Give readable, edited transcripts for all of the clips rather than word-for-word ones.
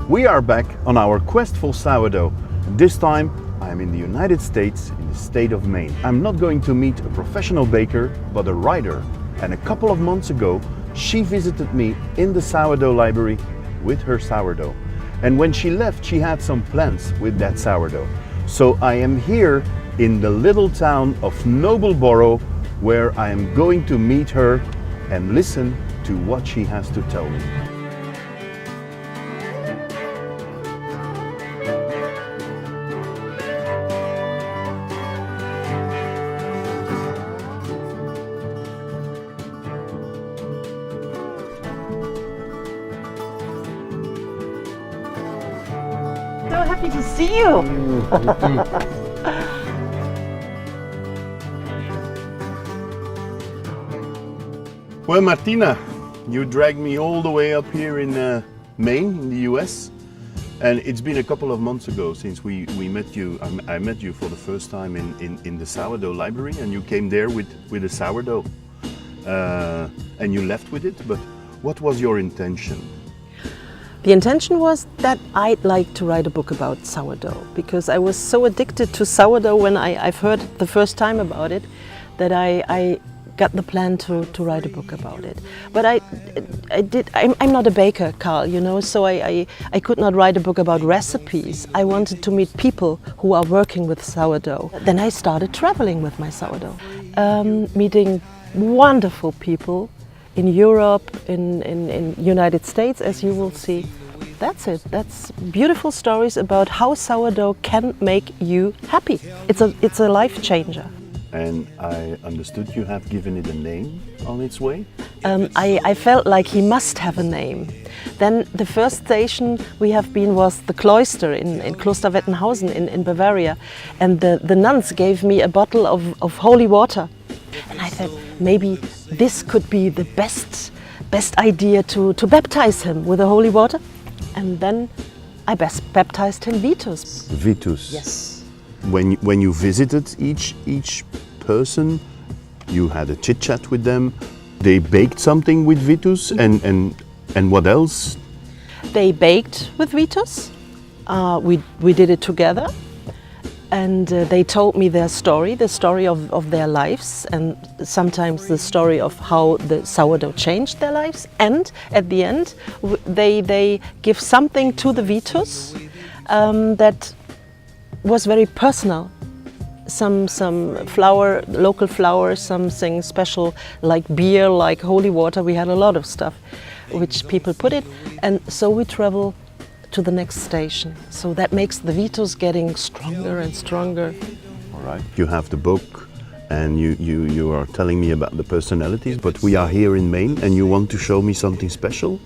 We are back on our quest for sourdough. This time I am in the United States, in the state of Maine. I'm not going to meet a professional baker, but a writer. And a couple of months ago, she visited me in the sourdough library with her sourdough. And when she left, she had some plans with that sourdough. So I am here in the little town of Nobleboro, where I am going to meet her and listen to what she has to tell me. So happy to see you. Well, Martina, you dragged me all the way up here in Maine, in the US. And it's been a couple of months ago since we met you. I met you for the first time in the sourdough library, and you came there with a sourdough. And you left with it, but what was your intention? The intention was that I'd like to write a book about sourdough, because I was so addicted to sourdough when I've heard the first time about it, that I got the plan to write a book about it. But I'm not a baker, Karl, you know, so I could not write a book about recipes. I wanted to meet people who are working with sourdough. Then I started traveling with my sourdough, meeting wonderful people in Europe, in United States, as you will see. That's it. That's beautiful stories about how sourdough can make you happy. It's a life changer. And I understood you have given it a name on its way? I felt like he must have a name. Then the first station we have been was the cloister in Kloster Wettenhausen in Bavaria. And the nuns gave me a bottle of holy water. And I thought maybe this could be the best idea to baptize him with the holy water. And then I baptized him Vitus. Vitus. Yes. When you visited each person, you had a chit chat with them. They baked something with Vitus, and what else? They baked with Vitus. We did it together. And they told me their story, the story of their lives, and sometimes the story of how the sourdough changed their lives. And at the end, they give something to the Vitus that was very personal. Some flour, local flour, something special like beer, like holy water. We had a lot of stuff which people put it. And so we travel to the next station. So that makes the Vitus getting stronger and stronger. All right. You have the book and you are telling me about the personalities, but we are here in Maine and you want to show me something special?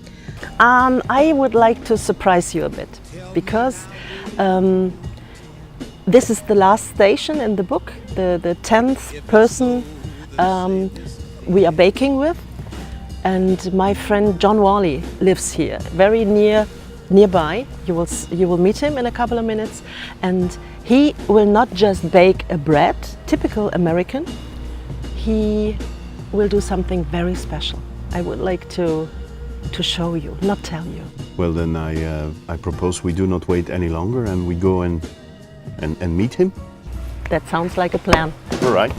I would like to surprise you a bit, because this is the last station in the book, the 10th person we are baking with. And my friend John Worley lives here, very nearby. You will meet him in a couple of minutes, and he will not just bake a bread, typical American. He will do something very special. I would like to show you, not tell you. Well, then I propose we do not wait any longer and we go and meet him. That sounds like a plan. All right.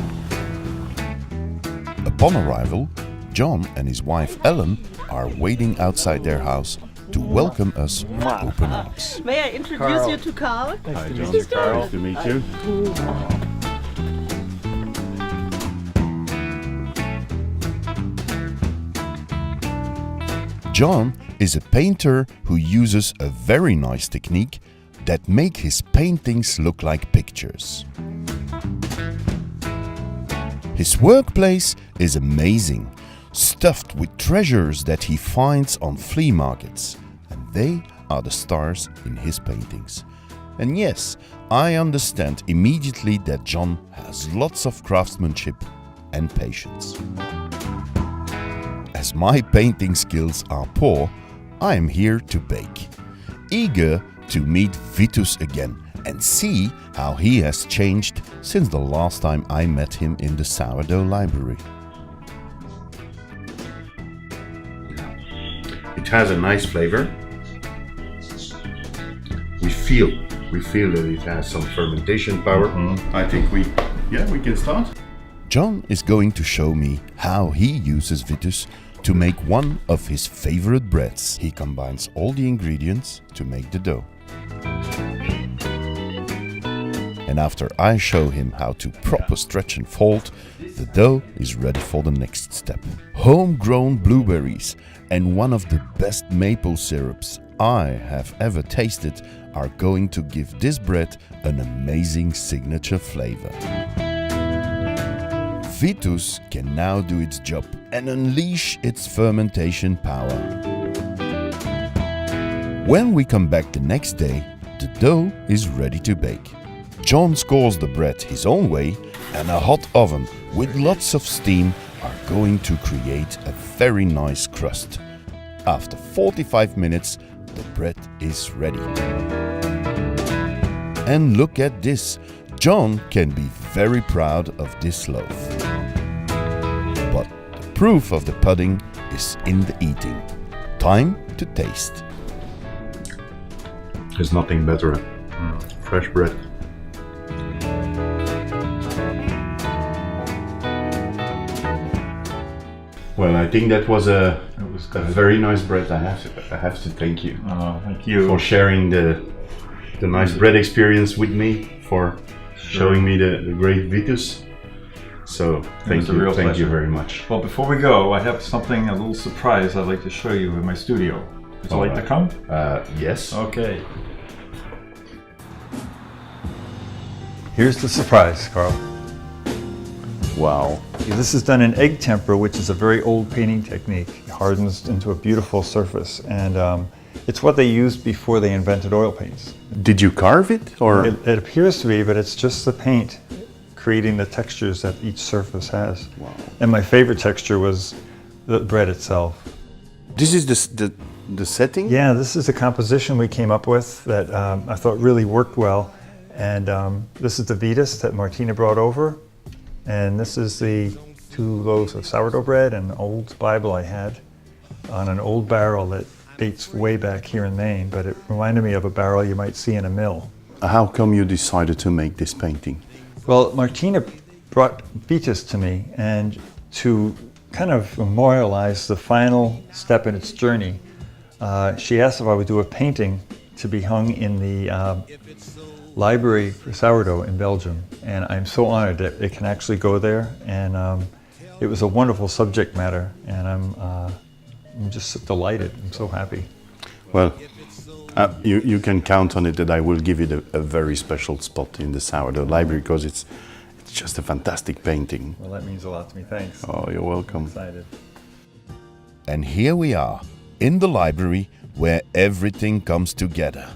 Upon arrival, John and his wife Ellen are waiting outside their house to welcome us with open arms. May I introduce you to Karl? Hi, John. Nice to meet you. John is a painter who uses a very nice technique that make his paintings look like pictures. His workplace is amazing, stuffed with treasures that he finds on flea markets, and they are the stars in his paintings. And yes, I understand immediately that John has lots of craftsmanship and patience. As my painting skills are poor, I am here to bake, eager to meet Vitus again and see how he has changed since the last time I met him in the sourdough library. It has a nice flavor. feel that it has some fermentation power. I think we can start. John is going to show me how he uses Vitus to make one of his favorite breads. He combines all the ingredients to make the dough. And after I show him how to proper stretch and fold, the dough is ready for the next step. Homegrown blueberries and one of the best maple syrups I have ever tasted are going to give this bread an amazing signature flavor. Vitus can now do its job and unleash its fermentation power. When we come back the next day, the dough is ready to bake. John scores the bread his own way, and a hot oven with lots of steam are going to create a very nice crust. After 45 minutes, the bread is ready. And look at this! John can be very proud of this loaf. But the proof of the pudding is in the eating. Time to taste. There's nothing better. Fresh bread. Well, I think that was a very nice bread. I have to thank you. Thank you for sharing the nice bread experience with me, for showing me the great Vitus. So thank you very much. Well, before we go, I have something, a little surprise I'd like to show you in my studio. Would you like to come? Yes. Okay. Here's the surprise, Karl. Wow. This is done in egg temper, which is a very old painting technique. It hardens into a beautiful surface, and it's what they used before they invented oil paints. Did you carve it, or? It appears to be, but it's just the paint creating the textures that each surface has. Wow. And my favorite texture was the bread itself. This is the setting? Yeah, this is a composition we came up with that I thought really worked well. And this is the Vitus that Martina brought over. And this is the 2 loaves of sourdough bread and an old Bible I had on an old barrel that dates way back here in Maine, but it reminded me of a barrel you might see in a mill. How come you decided to make this painting? Well, Martina brought Vitus to me, and to kind of memorialize the final step in its journey, she asked if I would do a painting to be hung in the library for sourdough in Belgium, and I'm so honored that it can actually go there. And it was a wonderful subject matter, and I'm just delighted. I'm so happy. Well, you can count on it that I will give it a very special spot in the sourdough library, because it's just a fantastic painting. Well, that means a lot to me. Thanks. Oh, you're welcome. I'm excited. And here we are, in the library where everything comes together.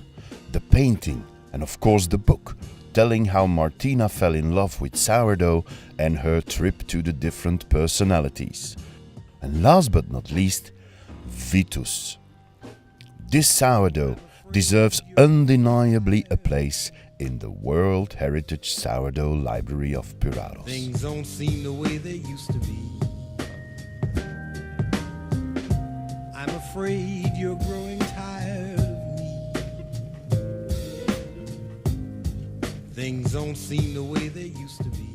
The painting, and of course the book, telling how Martina fell in love with sourdough and her trip to the different personalities. And last but not least, Vitus. This sourdough deserves undeniably a place in the World Heritage Sourdough Library of Puratos. Things don't seem the way they used to be. I'm afraid you're growing tired of me. Things don't seem the way they used to be.